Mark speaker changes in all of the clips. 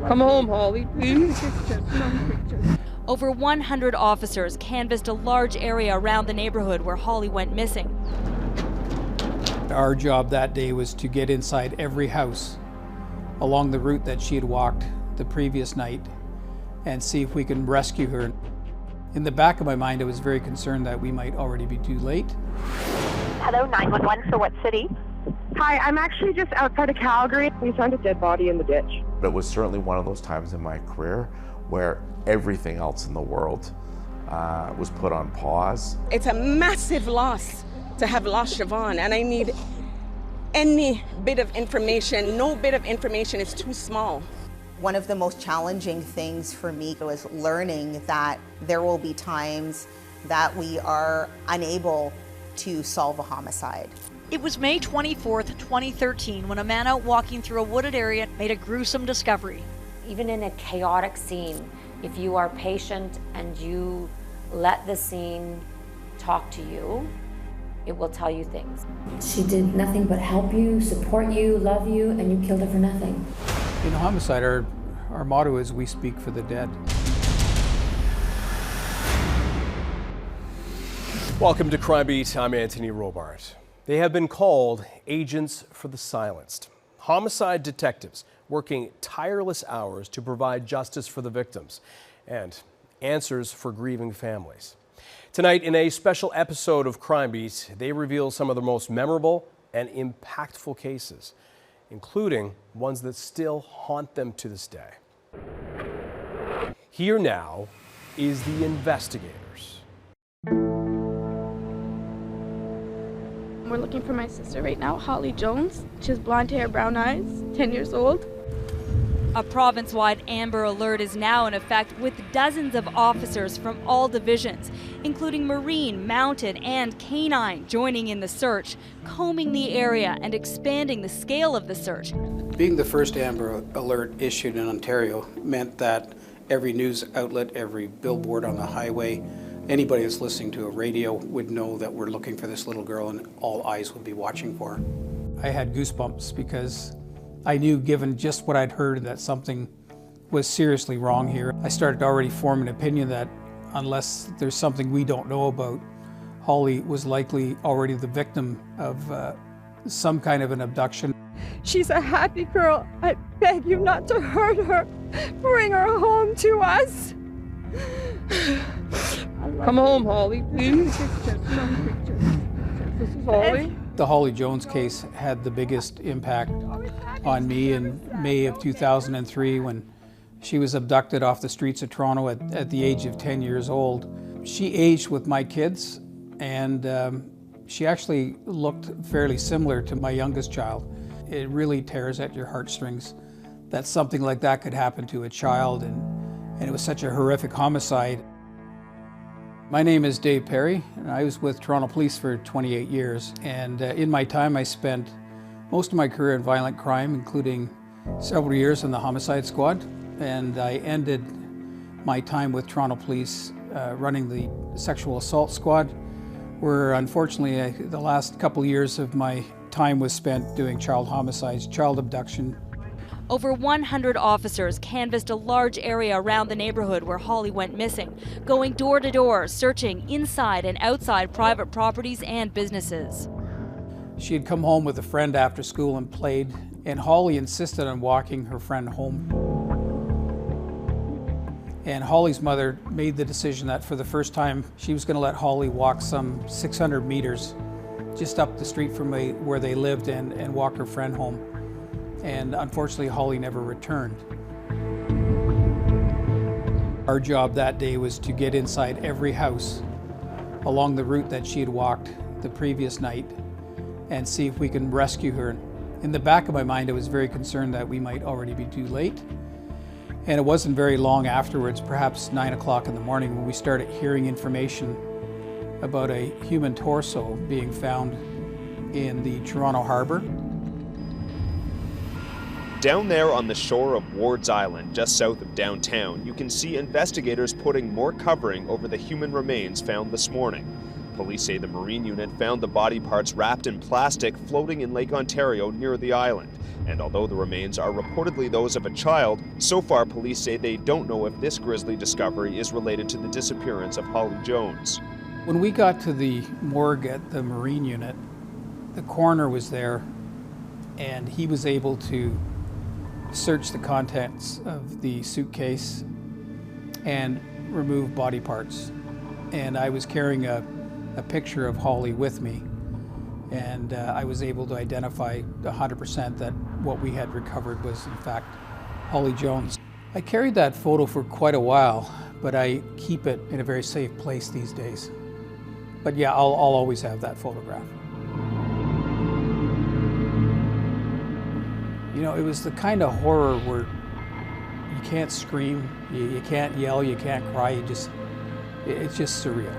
Speaker 1: Come home, Holly, please.
Speaker 2: Over 100 officers canvassed a large area around the neighborhood where Holly went missing.
Speaker 3: Our job that day was to get inside every house along the route that she had walked the previous night and see if we can rescue her. In the back of my mind, I was very concerned that we might already be too late.
Speaker 4: Hello, 911, for what city?
Speaker 1: Hi, I'm actually just outside of Calgary. We found a dead body in the ditch.
Speaker 5: It was certainly one of those times in my career where everything else in the world was put on pause.
Speaker 6: It's a massive loss to have lost Siobhan, and I need any bit of information. No bit of information is too small.
Speaker 7: One of the most challenging things for me was learning that there will be times that we are unable to solve a homicide.
Speaker 2: It was May 24th, 2013, when a man out walking through a wooded area made a gruesome discovery.
Speaker 8: Even in a chaotic scene, if you are patient and you let the scene talk to you, it will tell you things.
Speaker 9: She did nothing but help you, support you, love you, and you killed her for nothing.
Speaker 3: In Homicide, our motto is we speak for the dead.
Speaker 10: Welcome to Crime Beat. I'm Anthony Robart. They have been called agents for the silenced. Homicide detectives working tireless hours to provide justice for the victims and answers for grieving families. Tonight, in a special episode of Crime Beat, they reveal some of the most memorable and impactful cases, including ones that still haunt them to this day. Here now is the investigators.
Speaker 11: We're looking for my sister right now, Holly Jones. She has blonde hair, brown eyes, 10 years old.
Speaker 2: A province-wide Amber Alert is now in effect, with dozens of officers from all divisions, including Marine, Mounted, and Canine, joining in the search, combing the area and expanding the scale of the search.
Speaker 3: Being the first Amber Alert issued in Ontario meant that every news outlet, every billboard on the highway, anybody that's listening to a radio would know that we're looking for this little girl and all eyes would be watching for her. I had goosebumps because I knew, given just what I'd heard, that something was seriously wrong here. I started to already form an opinion that unless there's something we don't know about, Holly was likely already the victim of some kind of an abduction.
Speaker 11: She's a happy girl. I beg you not to hurt her. Bring her home to us.
Speaker 1: Come home, Holly, please. This is Holly.
Speaker 3: The Holly Jones case had the biggest impact on me in May of 2003 when she was abducted off the streets of Toronto at the age of 10 years old. She aged with my kids, and she actually looked fairly similar to my youngest child. It really tears at your heartstrings that something like that could happen to a child, and it was such a horrific homicide. My name is Dave Perry, and I was with Toronto Police for 28 years. And in my time, I spent most of my career in violent crime, including several years in the Homicide Squad. And I ended my time with Toronto Police running the Sexual Assault Squad, where unfortunately the last couple of years of my time was spent doing child homicides, child abduction.
Speaker 2: Over 100 officers canvassed a large area around the neighborhood where Holly went missing, going door to door, searching inside and outside private properties and businesses.
Speaker 3: She had come home with a friend after school and played, and Holly insisted on walking her friend home. And Holly's mother made the decision that for the first time, she was going to let Holly walk some 600 meters just up the street from where they lived and walk her friend home. And unfortunately, Holly never returned. Our job that day was to get inside every house along the route that she had walked the previous night and see if we can rescue her. In the back of my mind, I was very concerned that we might already be too late. And it wasn't very long afterwards, perhaps 9 o'clock in the morning, when we started hearing information about a human torso being found in the Toronto Harbour.
Speaker 12: Down there on the shore of Ward's Island, just south of downtown, you can see investigators putting more covering over the human remains found this morning. Police say the Marine unit found the body parts wrapped in plastic floating in Lake Ontario near the island. And although the remains are reportedly those of a child, so far police say they don't know if this grisly discovery is related to the disappearance of Holly Jones.
Speaker 3: When we got to the morgue at the Marine unit, the coroner was there and he was able to search the contents of the suitcase and remove body parts. And I was carrying a picture of Holly with me, and I was able to identify 100% that what we had recovered was in fact Holly Jones. I carried that photo for quite a while, but I keep it in a very safe place these days. But yeah, I'll always have that photograph. You know, it was the kind of horror where you can't scream, you can't yell, you can't cry, it's just surreal.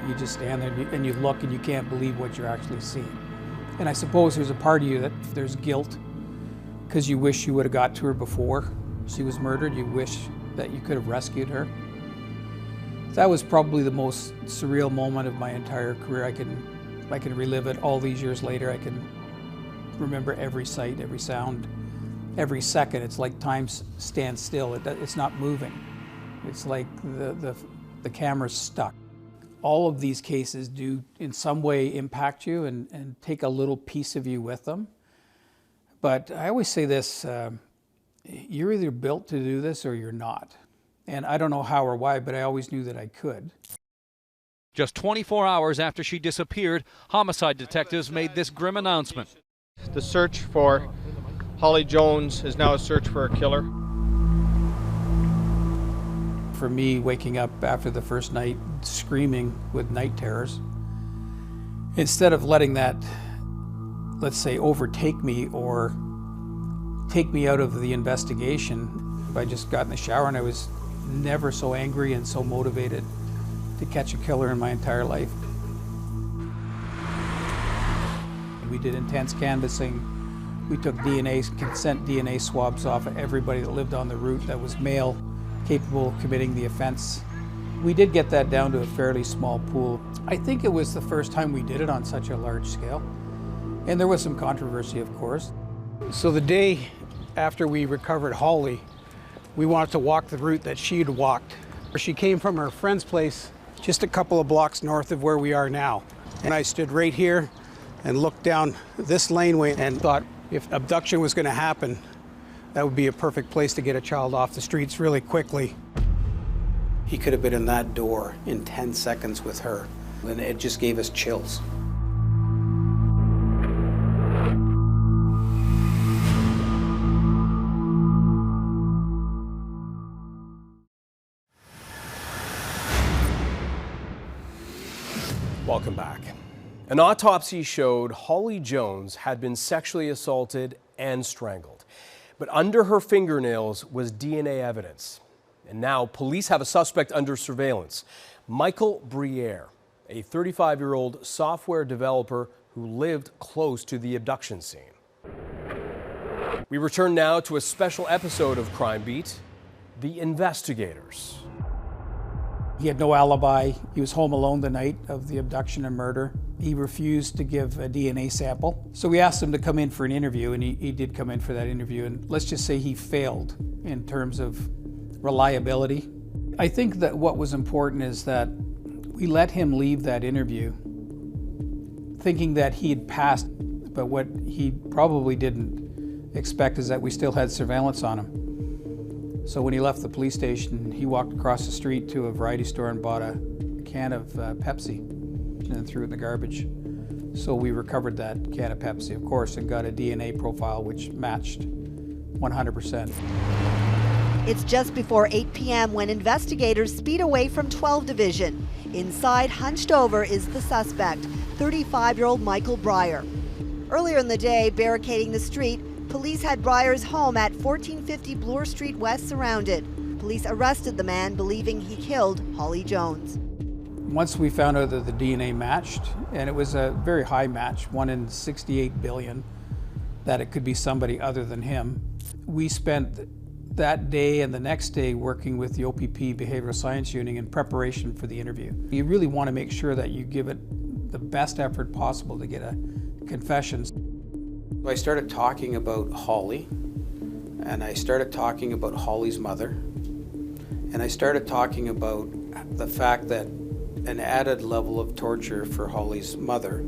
Speaker 3: You just stand there and you look and you can't believe what you're actually seeing. And I suppose there's a part of you that there's guilt because you wish you would have got to her before she was murdered. You wish that you could have rescued her. That was probably the most surreal moment of my entire career. I can relive it all these years later. I can remember every sight, every sound, every second. It's like time stands still. It's not moving. It's like the camera's stuck. All of these cases do in some way impact you and take a little piece of you with them. But I always say this, you're either built to do this or you're not. And I don't know how or why, but I always knew that I could.
Speaker 13: Just 24 hours after she disappeared, homicide detectives made this grim announcement.
Speaker 14: The search for Holly Jones is now a search for a killer.
Speaker 3: For me, waking up after the first night screaming with night terrors, instead of letting that, let's say, overtake me or take me out of the investigation, if I just got in the shower, and I was never so angry and so motivated to catch a killer in my entire life. We did intense canvassing. We took consent DNA swabs off of everybody that lived on the route that was male, capable of committing the offense. We did get that down to a fairly small pool. I think it was the first time we did it on such a large scale. And there was some controversy, of course. So the day after we recovered Holly, we wanted to walk the route that she had walked. She came from her friend's place just a couple of blocks north of where we are now. And I stood right here and looked down this laneway and thought if abduction was going to happen, that would be a perfect place to get a child off the streets really quickly. He could have been in that door in 10 seconds with her, and it just gave us chills.
Speaker 10: Welcome back. An autopsy showed Holly Jones had been sexually assaulted and strangled. But under her fingernails was DNA evidence. And now police have a suspect under surveillance, Michael Briere, a 35-year-old software developer who lived close to the abduction scene. We return now to a special episode of Crime Beat, The Investigators.
Speaker 3: He had no alibi. He was home alone the night of the abduction and murder. He refused to give a DNA sample. So we asked him to come in for an interview, and he did come in for that interview. And let's just say he failed in terms of reliability. I think that what was important is that we let him leave that interview thinking that he had passed, but what he probably didn't expect is that we still had surveillance on him. So when he left the police station, he walked across the street to a variety store and bought a can of Pepsi and then threw it in the garbage. So we recovered that can of Pepsi, of course, and got a DNA profile which matched 100%.
Speaker 15: It's just before 8 p.m. when investigators speed away from 12 Division. Inside, hunched over, is the suspect, 35-year-old Michael Briere. Earlier in the day, barricading the street, police had Brier's home at 1450 Bloor Street West surrounded. Police arrested the man, believing he killed Holly Jones.
Speaker 3: Once we found out that the DNA matched, and it was a very high match, 1 in 68 billion, that it could be somebody other than him, we spent that day and the next day working with the OPP Behavioral Science Unit in preparation for the interview. You really want to make sure that you give it the best effort possible to get a confession. I started talking about Holly, and I started talking about Holly's mother, and I started talking about the fact that an added level of torture for Holly's mother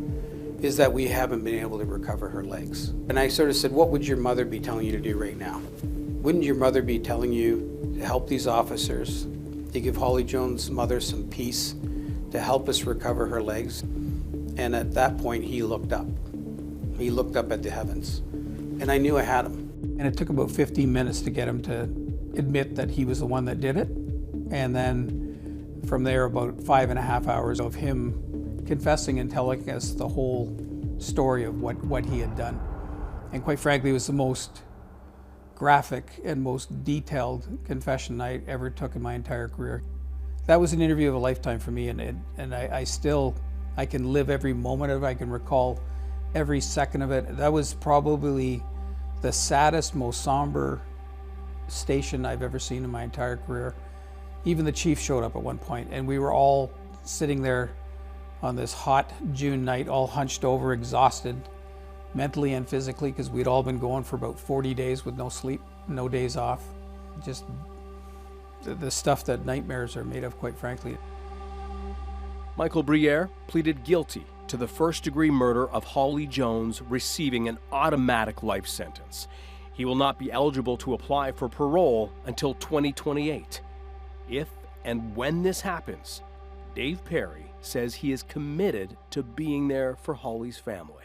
Speaker 3: is that we haven't been able to recover her legs. And I sort of said, what would your mother be telling you to do right now? Wouldn't your mother be telling you to help these officers, to give Holly Jones' mother some peace, to help us recover her legs? And at that point, he looked up. He looked up at the heavens. And I knew I had him. And it took about 15 minutes to get him to admit that he was the one that did it. And then from there, about 5.5 hours of him confessing and telling us the whole story of what he had done. And quite frankly, it was the most graphic and most detailed confession I ever took in my entire career. That was an interview of a lifetime for me, and I can live every moment of it. I can recall every second of it. That was probably the saddest, most somber station I've ever seen in my entire career. Even the chief showed up at one point, and we were all sitting there on this hot June night, all hunched over, exhausted, mentally and physically, because we'd all been going for about 40 days with no sleep, no days off. Just the stuff that nightmares are made of, quite frankly.
Speaker 10: Michael Briere pleaded guilty to the first-degree murder of Holly Jones, receiving an automatic life sentence. He will not be eligible to apply for parole until 2028. If and when this happens, Dave Perry says he is committed to being there for Holly's family.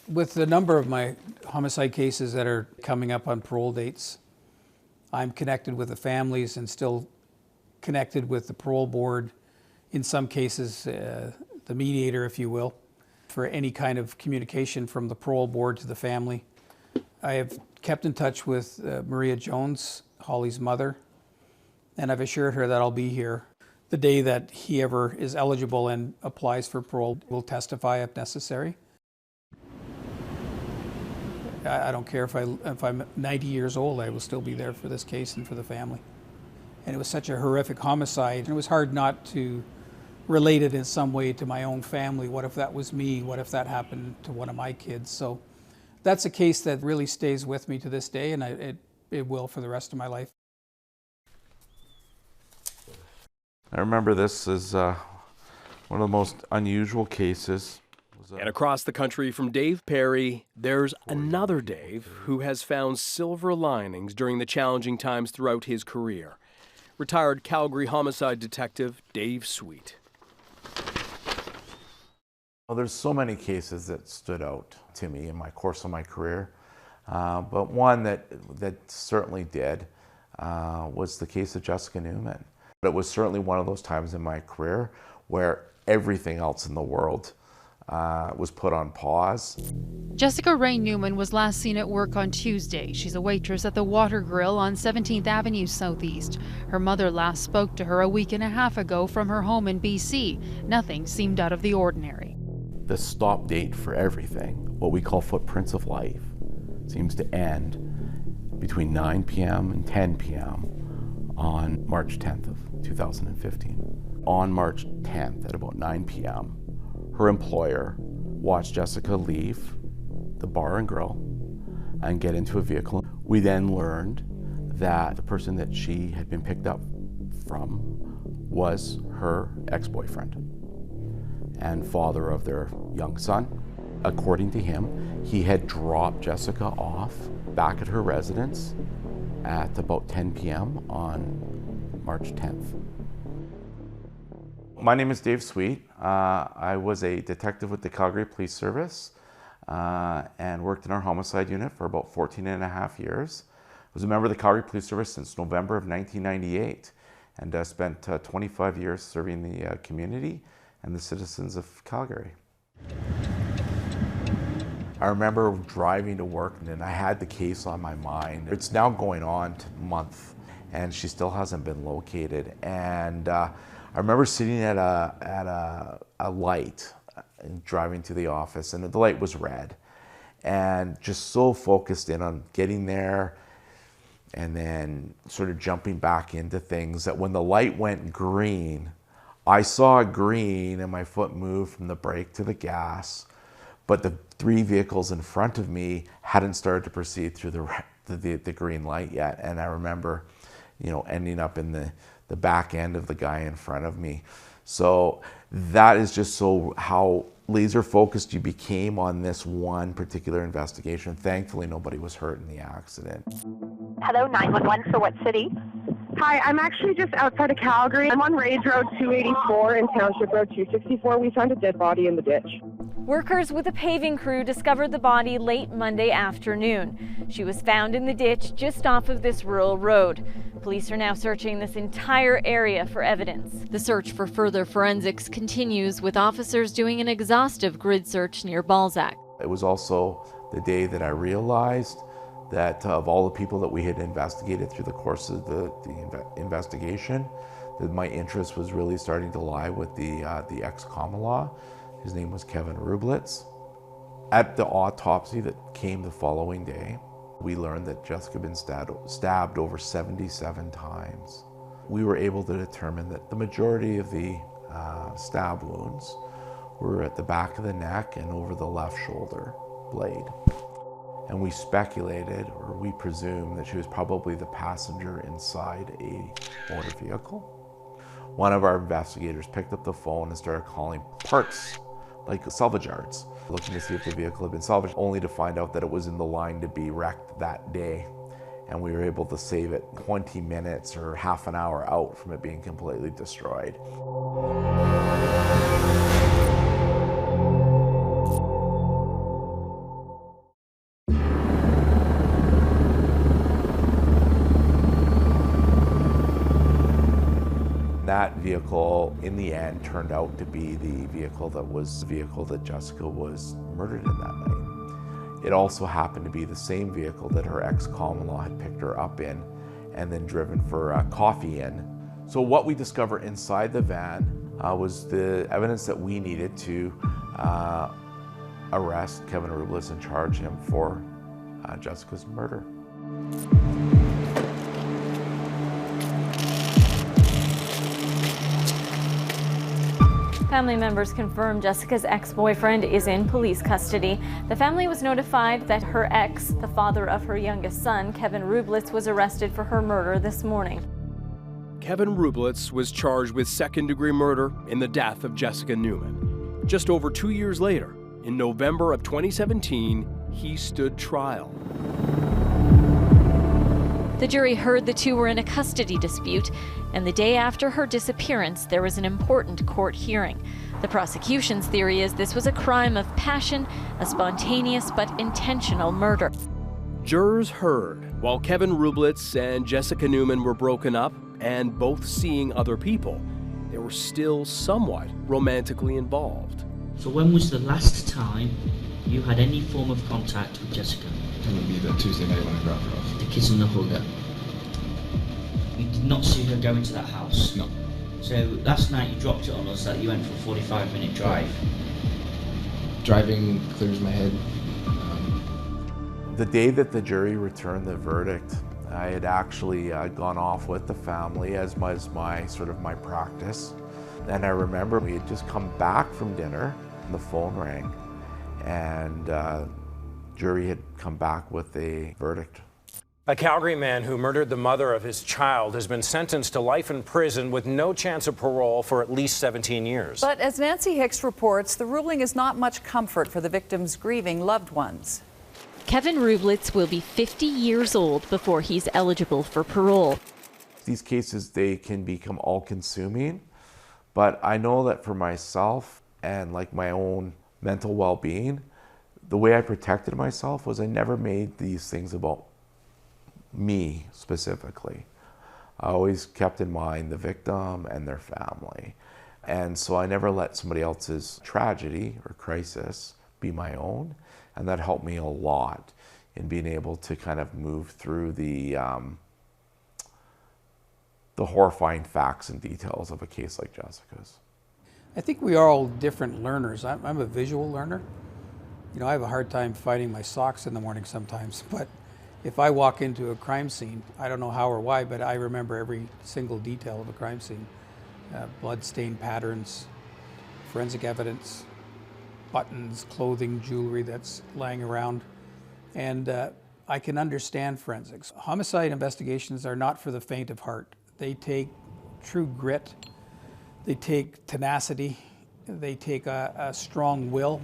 Speaker 3: With the number of my homicide cases that are coming up on parole dates, I'm connected with the families and still connected with the parole board, in some cases the mediator, if you will, for any kind of communication from the parole board to the family. I have kept in touch with Regat Jones, Holly's mother, and I've assured her that I'll be here the day that he ever is eligible and applies for parole. We'll testify if necessary. I don't care if I'm 90 years old, I will still be there for this case and for the family. And it was such a horrific homicide, and it was hard not to relate it in some way to my own family. What if that was me? What if that happened to one of my kids? So that's a case that really stays with me to this day, and it will for the rest of my life.
Speaker 5: I remember this as one of the most unusual cases.
Speaker 10: And across the country from Dave Perry, there's another Dave who has found silver linings during the challenging times throughout his career. Retired Calgary homicide detective Dave Sweet.
Speaker 5: Well, there's so many cases that stood out to me in my course of my career, but one that certainly did was the case of Jessica Newman. It was certainly one of those times in my career where everything else in the world was put on pause.
Speaker 16: Jessica Ray Newman was last seen at work on Tuesday. She's a waitress at the Water Grill on 17th Avenue Southeast. Her mother last spoke to her a week and a half ago from her home in BC. Nothing seemed out of the ordinary.
Speaker 17: The stop date for everything, what we call footprints of life, seems to end between 9 p.m. and 10 p.m. on March 10th of 2015. On March 10th at about 9 p.m., her employer watched Jessica leave the bar and grill and get into a vehicle. We then learned that the person that she had been picked up from was her ex-boyfriend and father of their young son. According to him, he had dropped Jessica off back at her residence at about 10 p.m. on March 10th.
Speaker 5: My name is Dave Sweet. I was a detective with the Calgary Police Service and worked in our homicide unit for about 14.5 years. I was a member of the Calgary Police Service since November of 1998 and spent 25 years serving the community and the citizens of Calgary. I remember driving to work and I had the case on my mind. It's now going on to a month and she still hasn't been located. And I remember sitting at a light and driving to the office, and the light was red, and just so focused in on getting there and then sort of jumping back into things that when the light went green, I saw green and my foot moved from the brake to the gas, but the 3 vehicles in front of me hadn't started to proceed through the green light yet. And I remember, ending up in the back end of the guy in front of me. So that is just so how laser focused you became on this one particular investigation. Thankfully, nobody was hurt in the accident.
Speaker 4: Hello, 911, for what city?
Speaker 1: Hi, I'm actually just outside of Calgary. I'm on Rage Road 284 and Township Road 264. We found a dead body in the ditch.
Speaker 2: Workers with a paving crew discovered the body late Monday afternoon. She was found in the ditch just off of this rural road. Police are now searching this entire area for evidence. The search for further forensics continues, with officers doing an exhaustive grid search near Balzac.
Speaker 5: It was also the day that I realized that of all the people that we had investigated through the course of the investigation, that my interest was really starting to lie with the ex-common law. His name was Kevin Rublitz. At the autopsy that came the following day, we learned that Jessica had been stabbed over 77 times. We were able to determine that the majority of the stab wounds were at the back of the neck and over the left shoulder blade. And we speculated, or we presumed, that she was probably the passenger inside a motor vehicle. One of our investigators picked up the phone and started calling parts, like salvage yards, looking to see if the vehicle had been salvaged, only to find out that it was in the line to be wrecked that day. And we were able to save it 20 minutes or half an hour out from it being completely destroyed. That vehicle, in the end, turned out to be the vehicle that Jessica was murdered in that night. It also happened to be the same vehicle that her ex-common law had picked her up in and then driven for coffee in. So what we discovered inside the van was the evidence that we needed to arrest Kevin Rublitz and charge him for Jessica's murder.
Speaker 2: Family members confirm Jessica's ex-boyfriend is in police custody. The family was notified that her ex, the father of her youngest son, Kevin Rublitz, was arrested for her murder this morning.
Speaker 10: Kevin Rublitz was charged with second-degree murder in the death of Jessica Newman. Just over 2 years later, in November of 2017, he stood trial.
Speaker 2: The jury heard the two were in a custody dispute, and the day after her disappearance, there was an important court hearing. The prosecution's theory is this was a crime of passion, a spontaneous but intentional murder.
Speaker 10: Jurors heard while Kevin Rublitz and Jessica Newman were broken up and both seeing other people, they were still somewhat romantically involved.
Speaker 18: So when was the last time you had any form of contact with Jessica?
Speaker 19: It would be the Tuesday night when I dropped her off.
Speaker 18: The kiss and the hugger. You did not see her go into that house?
Speaker 19: No.
Speaker 18: So last night you dropped it on us that you went for a 45-minute drive.
Speaker 19: Driving clears my head.
Speaker 5: The day that the jury returned the verdict, I had actually gone off with the family as my practice. And I remember we had just come back from dinner, and the phone rang, and jury had come back with a verdict.
Speaker 20: A Calgary man who murdered the mother of his child has been sentenced to life in prison with no chance of parole for at least 17 years.
Speaker 21: But as Nancy Hicks reports, the ruling is not much comfort for the victim's grieving loved ones.
Speaker 2: Kevin Rublitz will be 50 years old before he's eligible for parole.
Speaker 5: These cases, they can become all-consuming, but I know that for myself and like my own mental well-being, the way I protected myself was I never made these things about me specifically. I always kept in mind the victim and their family. And so I never let somebody else's tragedy or crisis be my own. And that helped me a lot in being able to kind of move through the horrifying facts and details of a case like Jessica's.
Speaker 3: I think we are all different learners. I'm a visual learner. You know, I have a hard time finding my socks in the morning sometimes, but if I walk into a crime scene, I don't know how or why, but I remember every single detail of a crime scene. blood stain patterns, forensic evidence, buttons, clothing, jewelry that's laying around. And I can understand forensics. Homicide investigations are not for the faint of heart. They take true grit, they take tenacity, they take a strong will,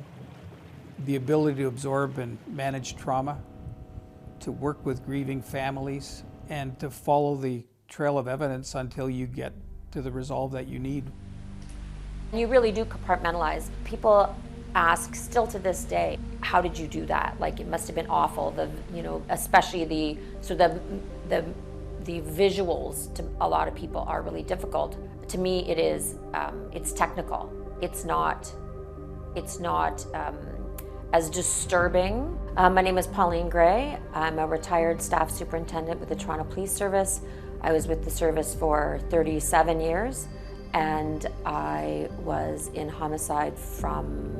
Speaker 3: the ability to absorb and manage trauma, to work with grieving families, and to follow the trail of evidence until you get to the resolve that you need.
Speaker 8: You really do compartmentalize. People ask still to this day, how did you do that? Like, it must have been awful. Especially the visuals to a lot of people are really difficult. To me, it is. It's technical. It's not as disturbing. My name is Pauline Gray. I'm a retired staff superintendent with the Toronto Police Service. I was with the service for 37 years, and I was in homicide from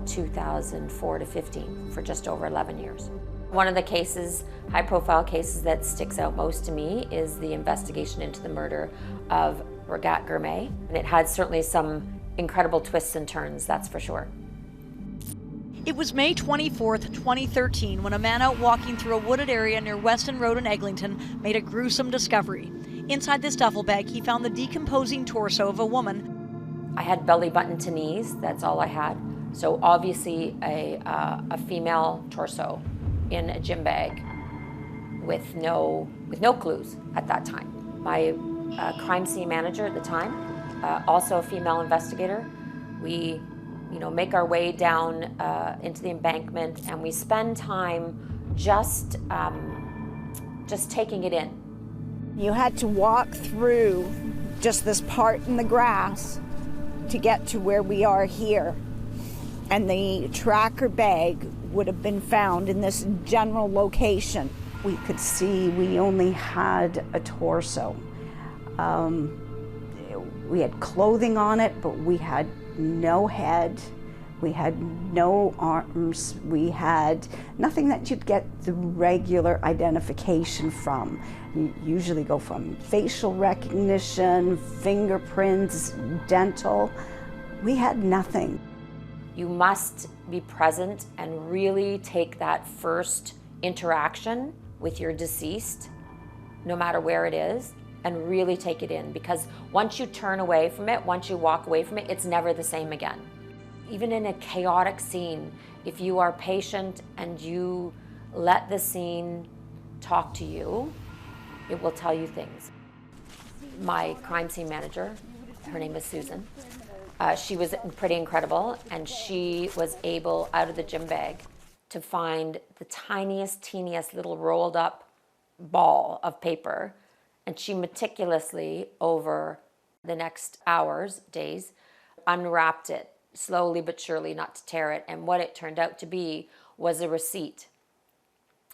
Speaker 8: 2004 to 15 for just over 11 years. One of the cases, high-profile cases that sticks out most to me is the investigation into the murder of Regat Asghedom, and it had certainly some incredible twists and turns, that's for sure.
Speaker 6: It was May 24th, 2013, when a man out walking through a wooded area near Weston Road in Eglinton made a gruesome discovery. Inside this duffel bag, he found the decomposing torso of a woman.
Speaker 8: I had belly button to knees, that's all I had. So obviously a female torso in a gym bag with no clues at that time. My crime scene manager at the time, also a female investigator, we make our way down into the embankment, and we spend time just taking it in.
Speaker 22: You had to walk through just this part in the grass to get to where we are here. And the tracker bag would have been found in this general location. We could see we only had a torso. We had clothing on it, but we had no head, we had no arms, we had nothing that you'd get the regular identification from. You usually go from facial recognition, fingerprints, dental. We had nothing.
Speaker 8: You must be present and really take that first interaction with your deceased, no matter where it is, and really take it in, because once you turn away from it, once you walk away from it, it's never the same again. Even in a chaotic scene, if you are patient and you let the scene talk to you, it will tell you things. My crime scene manager, her name is Susan, she was pretty incredible, and she was able, out of the gym bag, to find the tiniest, teeniest little rolled up ball of paper, and she meticulously, over the next hours, days, unwrapped it, slowly but surely, not to tear it, and what it turned out to be was a receipt.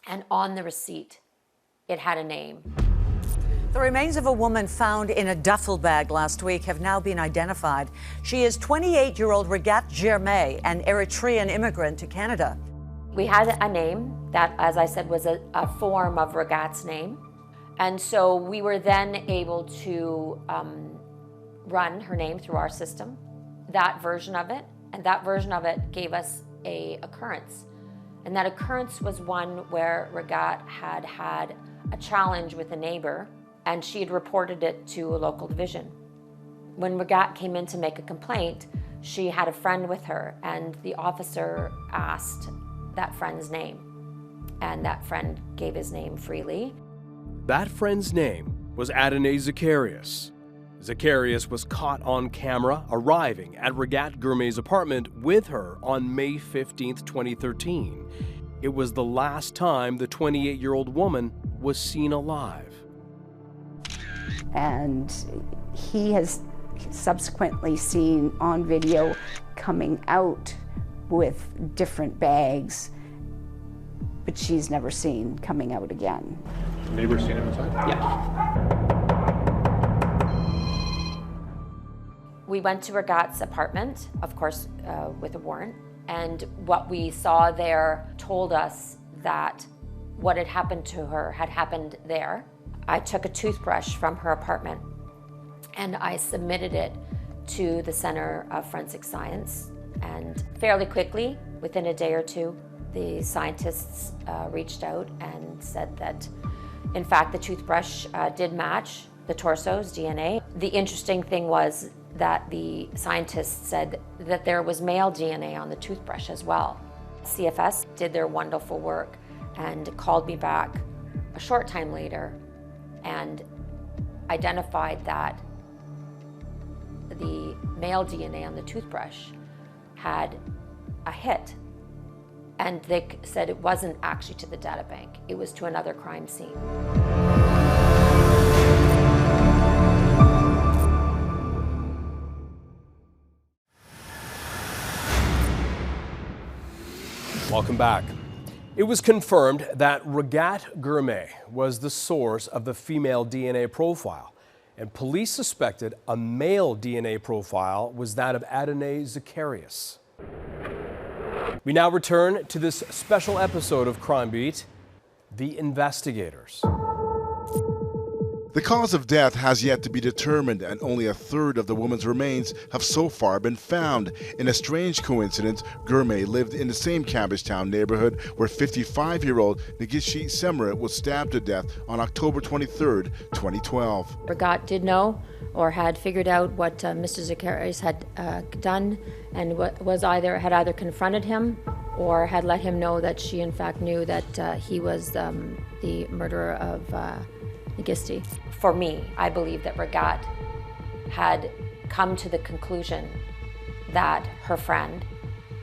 Speaker 8: And on the receipt, it had a name.
Speaker 23: The remains of a woman found in a duffel bag last week have now been identified. She is 28-year-old Regat Asghedom, an Eritrean immigrant to Canada.
Speaker 8: We had a name that, as I said, was a form of Regat's name. And so we were then able to run her name through our system, that version of it, and that version of it gave us an occurrence. And that occurrence was one where Regat had had a challenge with a neighbor, and she had reported it to a local division. When Regat came in to make a complaint, she had a friend with her, and the officer asked that friend's name, and that friend gave his name freely.
Speaker 10: That friend's name was Adonai Zacharias. Zacharias was caught on camera arriving at Regat Asghedom apartment with her on May 15th, 2013. It was the last time the 28-year-old woman was seen alive.
Speaker 22: And he has subsequently seen on video coming out with different bags, but she's never seen coming out again.
Speaker 19: Neighbors seen him inside?
Speaker 22: Yeah.
Speaker 8: We went to Regat's apartment, of course, with a warrant, and what we saw there told us that what had happened to her had happened there. I took a toothbrush from her apartment and I submitted it to the Center of Forensic Science. And fairly quickly, within a day or two, the scientists reached out and said that, in fact, the toothbrush did match the torso's DNA. The interesting thing was that the scientists said that there was male DNA on the toothbrush as well. CFS did their wonderful work and called me back a short time later and identified that the male DNA on the toothbrush had a hit, and they said it wasn't actually to the data bank, it was to another crime scene.
Speaker 10: Welcome back. It was confirmed that Regat Asghedom was the source of the female DNA profile, and police suspected a male DNA profile was that of Adonai Zacharias. We now return to this special episode of Crime Beat, The Investigators.
Speaker 7: The cause of death has yet to be determined, and only a third of the woman's remains have so far been found. In a strange coincidence, Gurmay lived in the same Cabbagetown neighborhood where 55-year-old Negishi Semrat was stabbed to death on October 23, 2012.
Speaker 8: Regat did know or had figured out what Mr. Zacharias had done, and had either confronted him or had let him know that she in fact knew that he was the murderer of Negisti. For me, I believe that Regat had come to the conclusion that her friend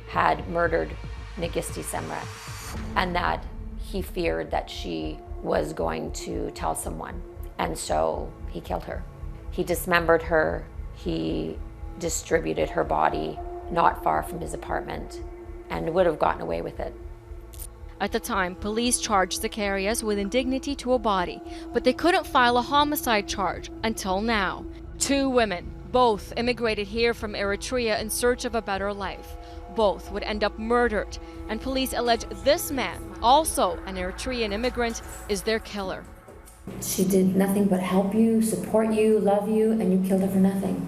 Speaker 8: had murdered Negisti Semrat, and that he feared that she was going to tell someone, and so he killed her. He dismembered her, he distributed her body not far from his apartment, and would have gotten away with it.
Speaker 2: At the time, police charged Zacharias with indignity to a body, but they couldn't file a homicide charge until now. Two women, both immigrated here from Eritrea in search of a better life. Both would end up murdered, and police allege this man, also an Eritrean immigrant, is their killer.
Speaker 8: She did nothing but help you, support you, love you, and you killed her for nothing.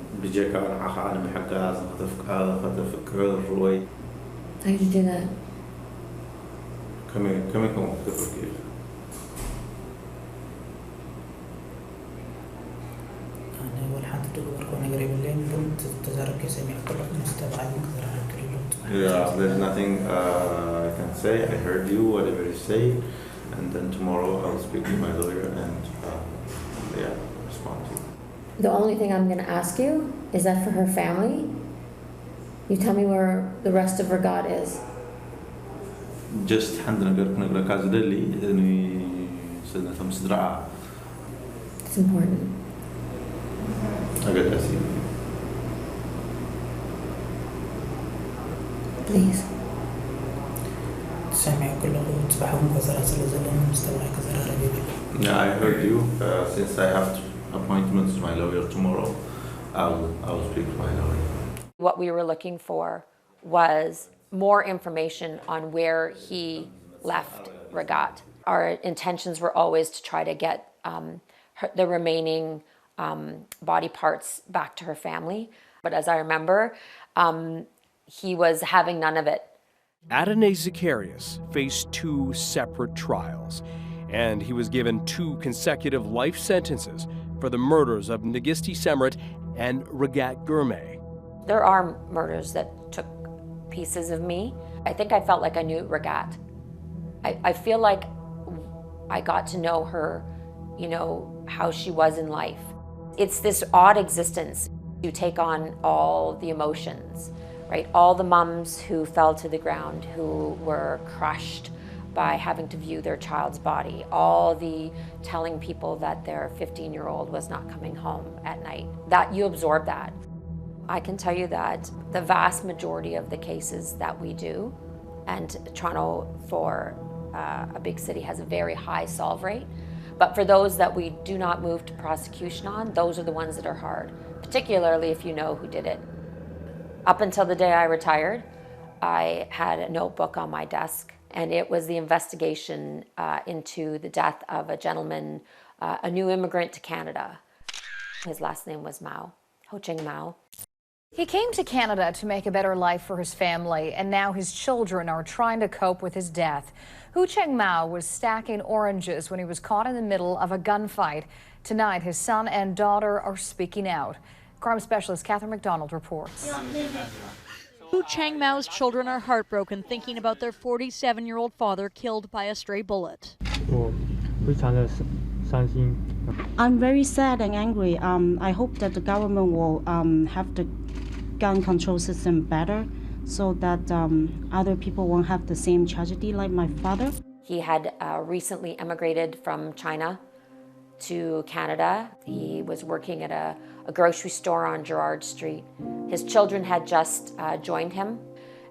Speaker 8: How did you do that?
Speaker 9: Yeah, there's nothing I can say. I heard you, whatever you say, and then tomorrow I'll speak to my lawyer and respond to you.
Speaker 8: The only thing I'm going to ask you is that for her family, you tell me where the rest of Regat is.
Speaker 9: Just
Speaker 8: It's important. Please.
Speaker 9: Yeah, I heard you. Since I have appointments with my lawyer tomorrow, I'll speak to my lawyer.
Speaker 8: What we were looking for was more information on where he left Regat. Our intentions were always to try to get the remaining body parts back to her family. But as I remember, he was having none of it.
Speaker 10: Adonai Zacharias faced two separate trials, and he was given 2 consecutive life sentences for the murders of Negisti Semrat and Regat Asghedom.
Speaker 8: There are murders that took pieces of me. I think I felt like I knew Regat. I feel like I got to know her, how she was in life. It's this odd existence. You take on all the emotions, right? All the mums who fell to the ground, who were crushed by having to view their child's body, all the telling people that their 15-year-old was not coming home at night, that you absorb that. I can tell you that the vast majority of the cases that we do, and Toronto for a big city has a very high solve rate, but for those that we do not move to prosecution on, those are the ones that are hard, particularly if you know who did it. Up until the day I retired, I had a notebook on my desk, and it was the investigation into the death of a gentleman, a new immigrant to Canada. His last name was Mao, Ho Ching Mao.
Speaker 11: He came to Canada to make a better life for his family, and now his children are trying to cope with his death. Hu Cheng Mao was stacking oranges when he was caught in the middle of a gunfight. Tonight, his son and daughter are speaking out. Crime specialist Catherine McDonald reports.
Speaker 6: Hu Cheng Mao's children are heartbroken thinking about their 47-year-old father killed by a stray bullet.
Speaker 12: I'm very sad and angry. I hope that the government will have the gun control system better so that other people won't have the same tragedy like my father.
Speaker 8: He had recently emigrated from China to Canada. He was working at a grocery store on Gerrard Street. His children had just joined him,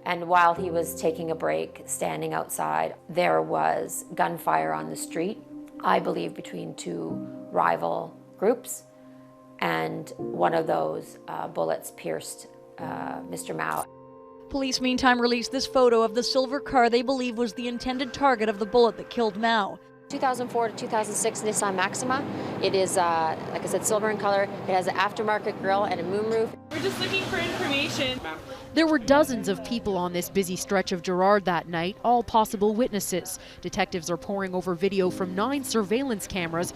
Speaker 8: and while he was taking a break, standing outside, there was gunfire on the street, I believe between two rival groups, and one of those bullets pierced Mr. Mao.
Speaker 6: Police meantime released this photo of the silver car they believe was the intended target of the bullet that killed Mao.
Speaker 13: 2004 to 2006 Nissan Maxima. It is, like I said, silver in color. It has an aftermarket grille and a moonroof.
Speaker 2: We're just looking for information. There were dozens of people on this busy stretch of Gerrard that night, all possible witnesses. Detectives are poring over video from 9 surveillance cameras.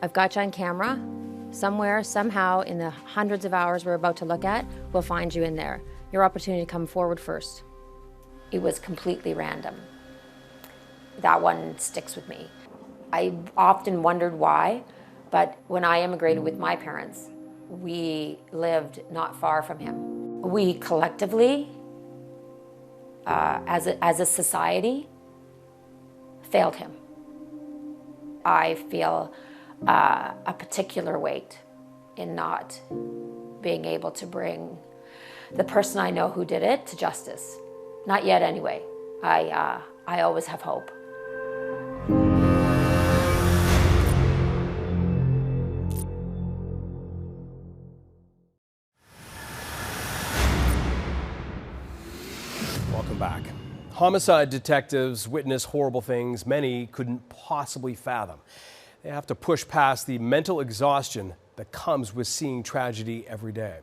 Speaker 13: I've got you on camera. Somewhere, somehow, in the hundreds of hours we're about to look at, we'll find you in there. Your opportunity to come forward first.
Speaker 8: It was completely random. That one sticks with me. I often wondered why, but when I immigrated with my parents, we lived not far from him. We collectively, as a society, failed him. I feel a particular weight in not being able to bring the person I know who did it to justice. Not yet, anyway. I always have hope.
Speaker 10: Welcome back. Homicide detectives witness horrible things many couldn't possibly fathom. They have to push past the mental exhaustion that comes with seeing tragedy every day.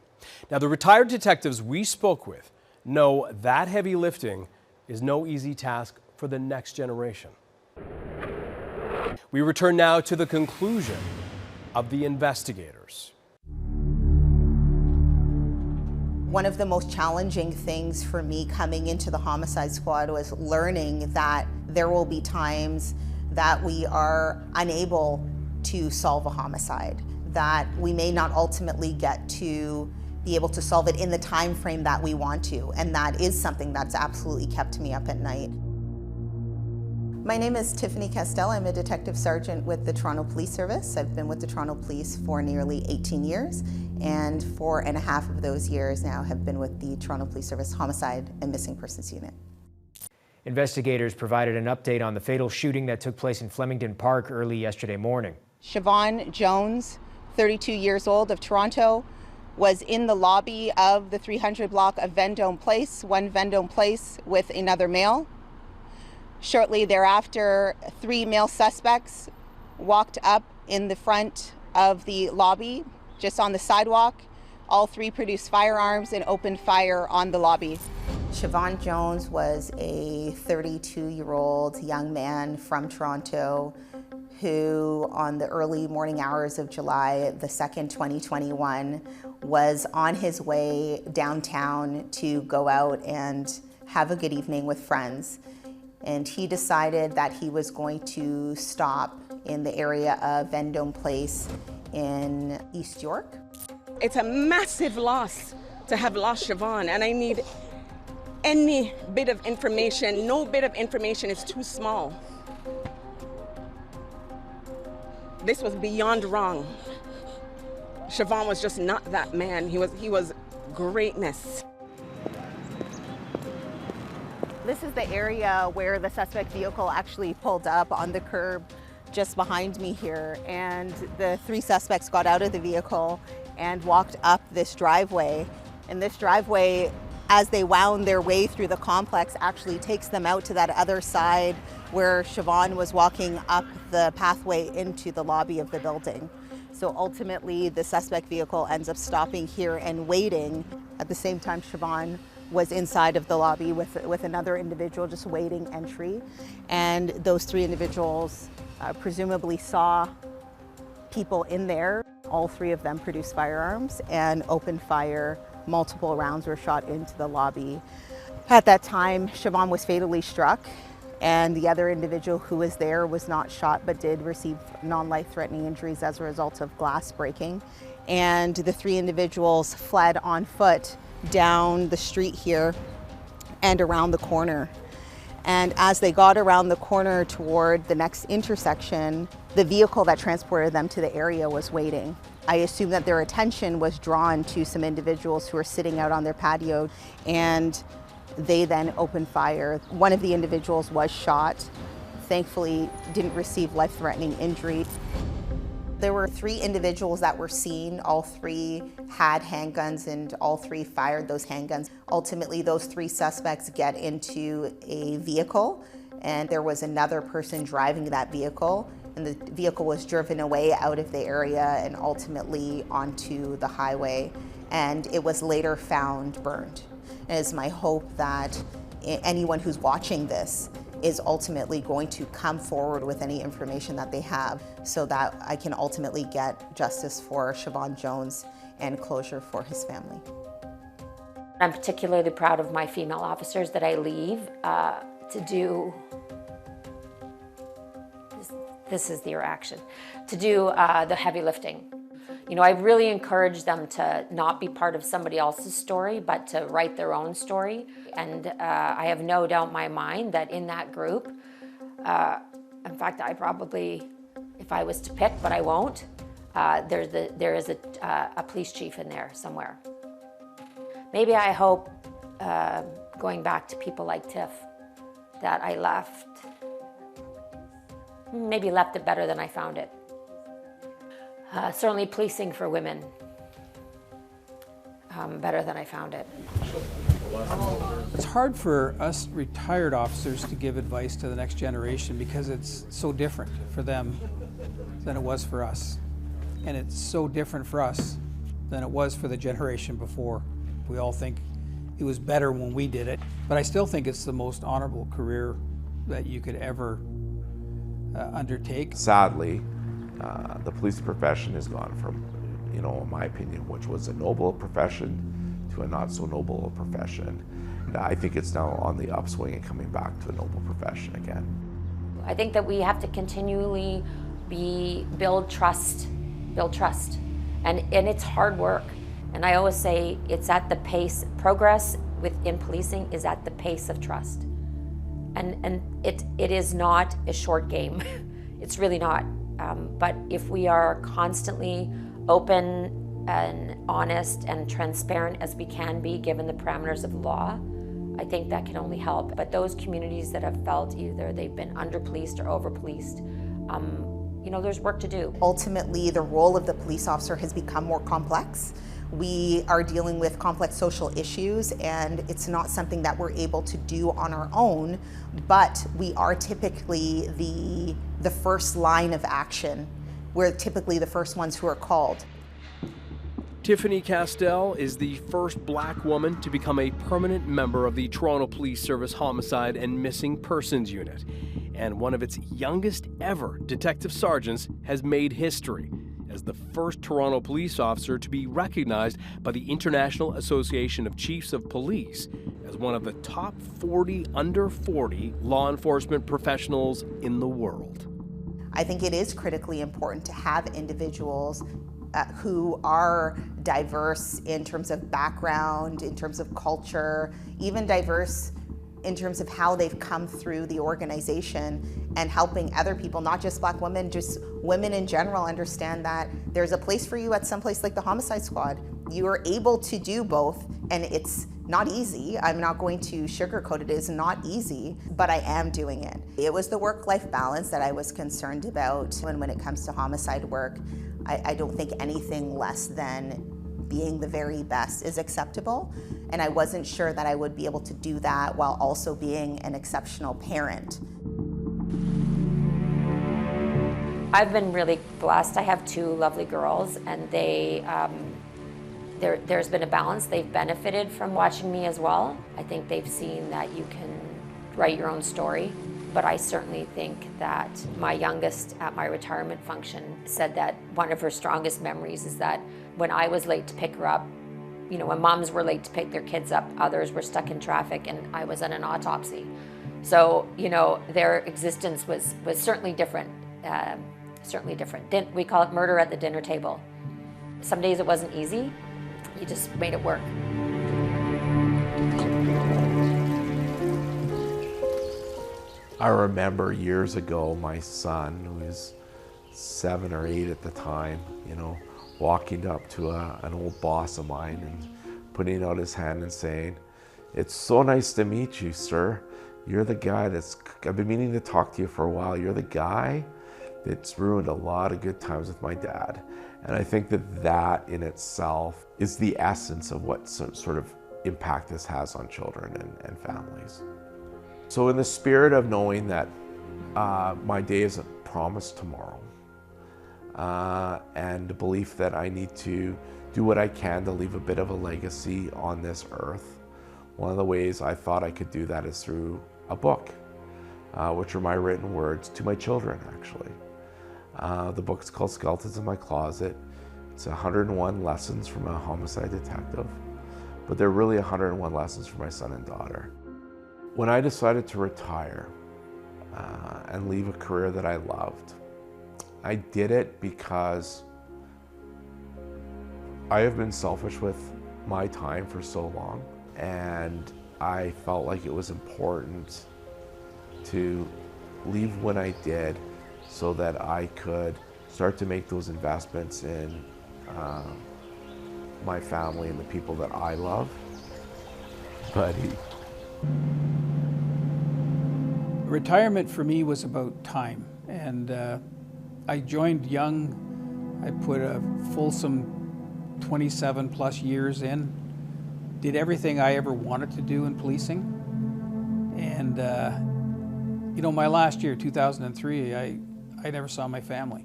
Speaker 10: Now, the retired detectives we spoke with know that heavy lifting is no easy task for the next generation. We return now to the conclusion of the investigators.
Speaker 24: One of the most challenging things for me coming into the homicide squad was learning that there will be times that we are unable to solve a homicide, that we may not ultimately get to be able to solve it in the time frame that we want to, and that is something that's absolutely kept me up at night. My name is Tiffany Castell. I'm a detective sergeant with the Toronto Police Service. I've been with the Toronto Police for nearly 18 years, and 4.5 of those years now have been with the Toronto Police Service Homicide and Missing Persons Unit.
Speaker 25: Investigators provided an update on the fatal shooting that took place in Flemington Park early yesterday morning.
Speaker 24: Siobhan Jones, 32 years old, of Toronto, was in the lobby of the 300 block of Vendome Place, one Vendome Place, with another male. Shortly thereafter, 3 male suspects walked up in the front of the lobby, just on the sidewalk. All 3 produced firearms and opened fire on the lobby. Siobhan Jones was a 32-year-old young man from Toronto who, on the early morning hours of July the 2nd, 2021, was on his way downtown to go out and have a good evening with friends. And he decided that he was going to stop in the area of Vendome Place in East York.
Speaker 26: It's a massive loss to have lost Siobhan, and I need any bit of information. No bit of information is too small. This was beyond wrong. Siobhan was just not that man. He was greatness.
Speaker 24: This is the area where the suspect vehicle actually pulled up on the curb just behind me here, and the 3 suspects got out of the vehicle and walked up this driveway. And this driveway, as they wound their way through the complex, actually takes them out to that other side where Siobhan was walking up the pathway into the lobby of the building. So ultimately, the suspect vehicle ends up stopping here and waiting. At the same time, Siobhan was inside of the lobby with another individual just waiting entry. And those three individuals presumably saw people in there. All three of them produced firearms and opened fire. Multiple rounds were shot into the lobby. At that time, Siobhan was fatally struck, and the other individual who was there was not shot but did receive non-life-threatening injuries as a result of glass breaking. And the three individuals fled on foot down the street here and around the corner. And as they got around the corner toward the next intersection, the vehicle that transported them to the area was waiting. I assume that their attention was drawn to some individuals who were sitting out on their patio, and they then opened fire. One of the individuals was shot. Thankfully, didn't receive life-threatening injury. There were three individuals that were seen. All three had handguns and all three fired those handguns. Ultimately, those three suspects get into a vehicle, and there was another person driving that vehicle, and the vehicle was driven away out of the area and ultimately onto the highway, and it was later found burned. It is my hope that anyone who's watching this is ultimately going to come forward with any information that they have so that I can ultimately get justice for Siobhan Jones and closure for his family.
Speaker 8: I'm particularly proud of my female officers that I leave to do, this is their action, to do the heavy lifting. You know, I really encourage them to not be part of somebody else's story, but to write their own story. And I have no doubt in my mind that in that group, in fact, I probably, if I was to pick, but I won't, there is a police chief in there somewhere. Maybe I hope, going back to people like Tiff, that I left, maybe left it better than I found it. Certainly policing for women, better than I found it.
Speaker 3: It's hard for us retired officers to give advice to the next generation because it's so different for them than it was for us. And it's so different for us than it was for the generation before. We all think it was better when we did it, but I still think it's the most honorable career that you could ever undertake.
Speaker 5: Sadly, the police profession has gone from, you know, in my opinion, which was a noble profession to a not so noble profession. And I think it's now on the upswing and coming back to a noble profession again.
Speaker 8: I think that we have to continually build trust. And it's hard work. And I always say it's at the pace, progress within policing is at the pace of trust. And it is not a short game. It's really not. But if we are constantly open and honest and transparent as we can be, given the parameters of the law, I think that can only help. But those communities that have felt either they've been under-policed or over-policed, you know, there's work to do.
Speaker 24: Ultimately, the role of the police officer has become more complex. We are dealing with complex social issues, and it's not something that we're able to do on our own, but we are typically the first line of action. We're typically the first ones who are called.
Speaker 10: Tiffany Castell is the first Black woman to become a permanent member of the Toronto Police Service Homicide and Missing Persons Unit. And one of its youngest ever detective sergeants has made history as the first Toronto police officer to be recognized by the International Association of Chiefs of Police as one of the top 40 under 40 law enforcement professionals in the world.
Speaker 24: I think it is critically important to have individuals who are diverse in terms of background, in terms of culture, even diverse in terms of how they've come through the organization and helping other people, not just Black women, just women in general, understand that there's a place for you at some place like the Homicide Squad. You are able to do both, and it's not easy. I'm not going to sugarcoat it. It is not easy, but I am doing it. It was the work-life balance that I was concerned about. And when it comes to homicide work, I don't think anything less than being the very best is acceptable. And I wasn't sure that I would be able to do that while also being an exceptional parent.
Speaker 8: I've been really blessed. I have two lovely girls, and there's been a balance. They've benefited from watching me as well. I think they've seen that you can write your own story. But I certainly think that my youngest at my retirement function said that one of her strongest memories is that when I was late to pick her up, you know, when moms were late to pick their kids up, others were stuck in traffic, and I was at an autopsy. So, you know, their existence was certainly different, We call it murder at the dinner table. Some days it wasn't easy, you just made it work.
Speaker 5: I remember years ago, my son, who was 7 or 8 at the time, you know, walking up to an old boss of mine and putting out his hand and saying, "It's so nice to meet you, sir. You're the guy I've been meaning to talk to you for a while. You're the guy that's ruined a lot of good times with my dad." And I think that in itself is the essence of what sort of impact this has on children and families. So in the spirit of knowing that my day isn't promised tomorrow, and the belief that I need to do what I can to leave a bit of a legacy on this earth, one of the ways I thought I could do that is through a book, which are my written words to my children, actually. The book's called Skeletons in My Closet. It's 101 lessons from a homicide detective, but they're really 101 lessons for my son and daughter. When I decided to retire and leave a career that I loved, I did it because I have been selfish with my time for so long, and I felt like it was important to leave when I did so that I could start to make those investments in my family and the people that I love. Buddy.
Speaker 3: Retirement for me was about time, and I joined young. I put a fulsome 27 plus years in, did everything I ever wanted to do in policing, and you know, my last year, 2003, I never saw my family.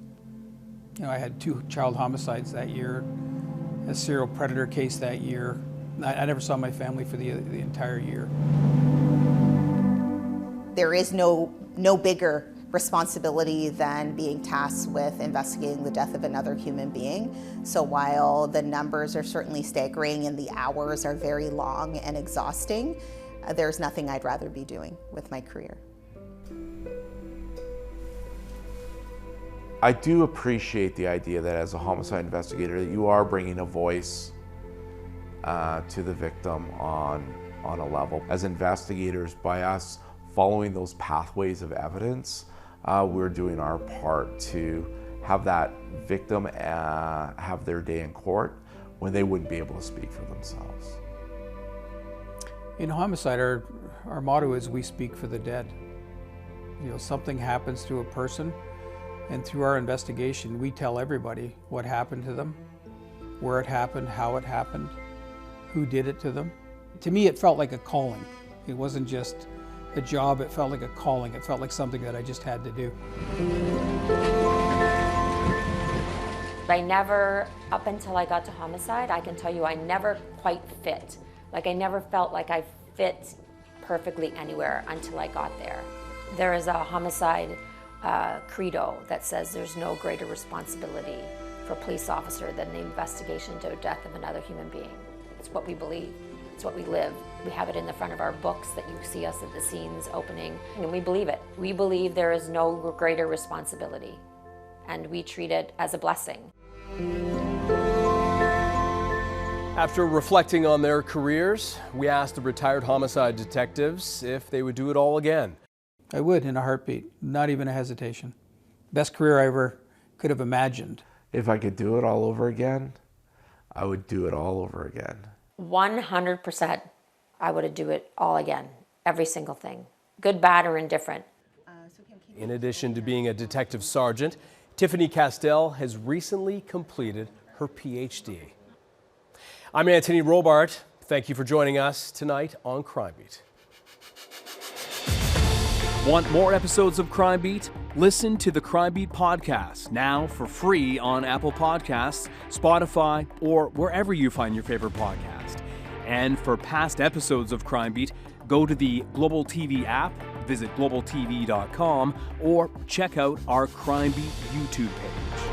Speaker 3: You know, I had 2 child homicides that year, a serial predator case that year. I never saw my family for the entire year.
Speaker 24: There is no bigger responsibility than being tasked with investigating the death of another human being. So while the numbers are certainly staggering and the hours are very long and exhausting, there's nothing I'd rather be doing with my career.
Speaker 5: I do appreciate the idea that as a homicide investigator, that you are bringing a voice to the victim on a level. As investigators, by us following those pathways of evidence, we're doing our part to have that victim have their day in court when they wouldn't be able to speak for themselves.
Speaker 3: In homicide, our motto is we speak for the dead. You know, something happens to a person, and through our investigation, we tell everybody what happened to them, where it happened, how it happened, who did it to them. To me, it felt like a calling. It wasn't just a job, it felt like a calling. It felt like something that I just had to do.
Speaker 8: I never, up until I got to homicide, I can tell you I never quite fit. Like I never felt like I fit perfectly anywhere until I got there. There is a homicide credo that says there's no greater responsibility for a police officer than the investigation into the death of another human being. It's what we believe. It's what we live. We have it in the front of our books that you see us at the scenes opening, and we believe it. We believe there is no greater responsibility, and we treat it as a blessing.
Speaker 10: After reflecting on their careers, we asked the retired homicide detectives if they would do it all again.
Speaker 3: I would, in a heartbeat, not even a hesitation. Best career I ever could have imagined.
Speaker 5: If I could do it all over again, I would do it all over again.
Speaker 8: 100%, I would do it all again. Every single thing, good, bad, or indifferent.
Speaker 10: In addition to being a detective sergeant, Tiffany Castell has recently completed her PhD. I'm Anthony Robart. Thank you for joining us tonight on Crime Beat.
Speaker 1: Want more episodes of Crime Beat?
Speaker 10: Listen to the Crime Beat podcast now for free on Apple Podcasts, Spotify, or wherever you find your favorite podcast. And for past episodes of Crime Beat, go to the Global TV app, visit globaltv.com, or check out our Crime Beat YouTube page.